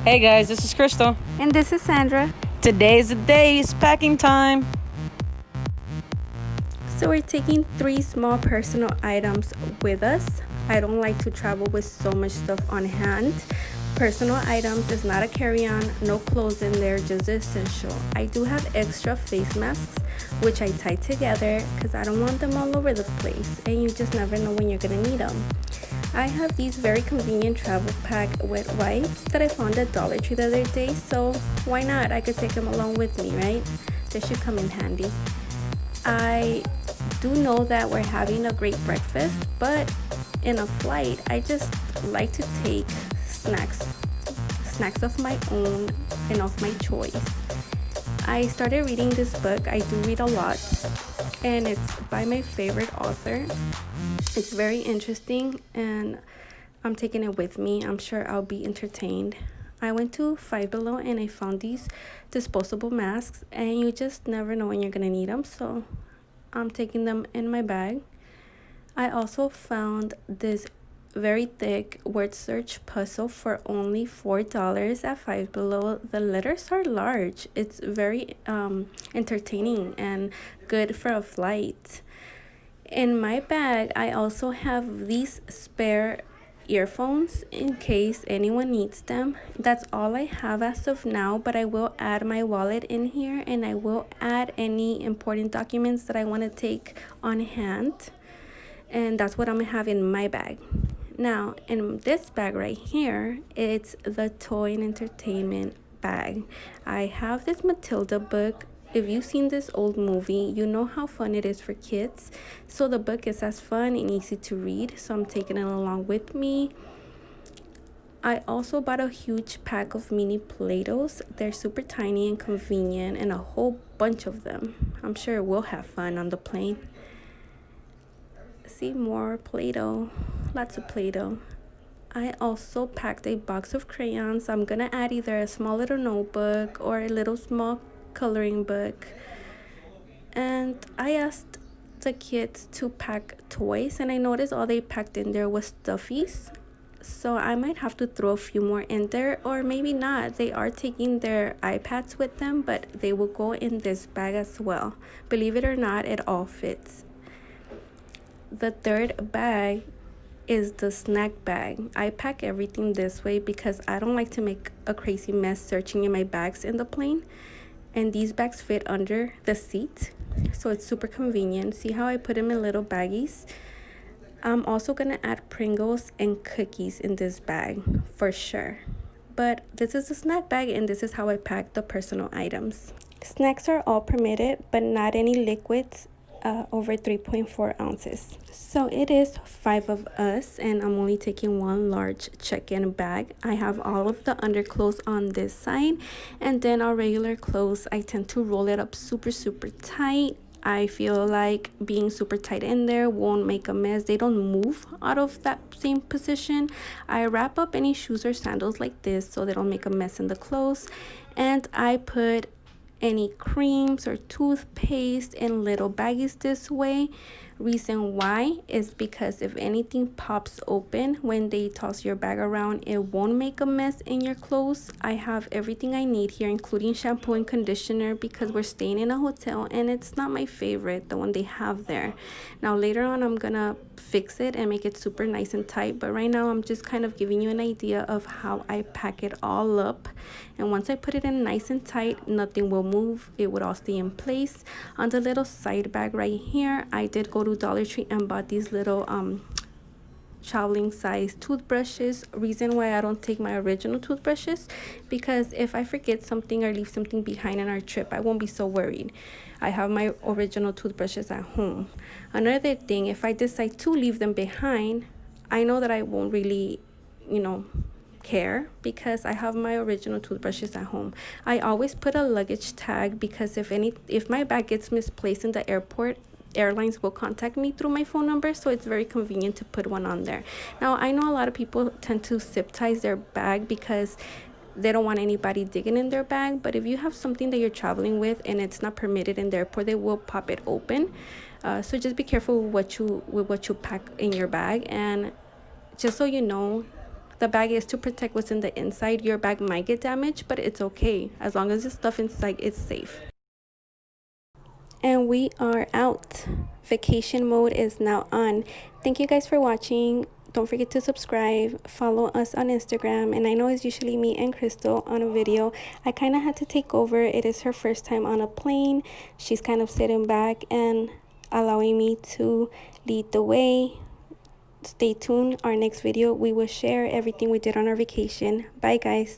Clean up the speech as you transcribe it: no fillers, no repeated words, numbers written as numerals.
Hey guys, this is Crystal. And this is Sandra. Today's the day, it's packing time. So we're taking 3 small personal items with us. I don't like to travel with so much stuff on hand. Personal items is not a carry-on, no clothes in there, just essential. I do have extra face masks, which I tie together because I don't want them all over the place, and you just never know when you're gonna need them. I have these very convenient travel pack wet wipes that I found at Dollar Tree the other day, so why not? I could take them along with me, right? They should come in handy. I do know that we're having a great breakfast, but in a flight, I just like to take snacks of my own and of my choice. I started reading this book. I do read a lot, and it's by my favorite author. It's very interesting, and I'm taking it with me. I'm sure I'll be entertained. I went to Five Below and I found these disposable masks, and you just never know when you're gonna need them, so I'm taking them in my bag. I also found this very thick word search puzzle for only $4 at Five Below. The letters are large. It's very entertaining and good for a flight. In my bag, I also have these spare earphones in case anyone needs them. That's all I have as of now, but I will add my wallet in here, and I will add any important documents that I want to take on hand. And that's what I'm gonna have in my bag. Now, in this bag right here, it's the toy and entertainment bag. I have this Matilda book. If you've seen this old movie, you know how fun it is for kids. So the book is as fun and easy to read, so I'm taking it along with me. I also bought a huge pack of mini Play-Dohs. They're super tiny and convenient, and a whole bunch of them. I'm sure we'll have fun on the plane. See, more Play-Doh, lots of Play-Doh. I also packed a box of crayons. I'm gonna add either a small little notebook or a little small coloring book. And I asked the kids to pack toys, and I noticed all they packed in there was stuffies. So I might have to throw a few more in there, or maybe not. They are taking their iPads with them, but they will go in this bag as well. Believe it or not, it all fits. The third bag is the snack bag. I pack everything this way because I don't like to make a crazy mess searching in my bags in the plane. And these bags fit under the seat, so it's super convenient. See how I put them in little baggies? I'm also gonna add Pringles and cookies in this bag for sure. But this is a snack bag, and this is how I pack the personal items. Snacks are all permitted, but not any liquids over 3.4 ounces. So it is 5 of us, and I'm only taking one large check-in bag. I have all of the underclothes on this side, and then our regular clothes, I tend to roll it up super tight. I feel like being super tight in there won't make a mess. They don't move out of that same position. I wrap up any shoes or sandals like this so they don't make a mess in the clothes. And I put any creams or toothpaste in little baggies this way. Reason why is because if anything pops open when they toss your bag around, it won't make a mess in your clothes. I have everything I need here, including shampoo and conditioner, because we're staying in a hotel and it's not my favorite, the one they have there. Now later on I'm gonna fix it and make it super nice and tight, but right now I'm just kind of giving you an idea of how I pack it all up. And once I put it in nice and tight, nothing will move. It would all stay in place. On the little side bag right here, I did go to Dollar Tree and bought these little traveling size toothbrushes. Reason why I don't take my original toothbrushes, because if I forget something or leave something behind on our trip, I won't be so worried. I have my original toothbrushes at home. Another thing, if I decide to leave them behind, I know that I won't really, care, because I have my original toothbrushes at home. I always put a luggage tag, because if my bag gets misplaced in the airport, airlines will contact me through my phone number, so it's very convenient to put one on there. Now I know a lot of people tend to zip ties their bag because they don't want anybody digging in their bag, but if you have something that you're traveling with and it's not permitted in the airport, they will pop it open. So just be careful with what you pack in your bag. And just so you know, The bag is to protect what's in the inside. Your bag might get damaged, but it's okay. As long as the stuff inside is safe. And we are out. Vacation mode is now on. Thank you guys for watching. Don't forget to subscribe, follow us on Instagram, and I know it's usually me and Crystal on a video. I kind of had to take over. It is her first time on a plane. She's kind of sitting back and allowing me to lead the way. Stay tuned. Our next video, we will share everything we did on our vacation. Bye guys.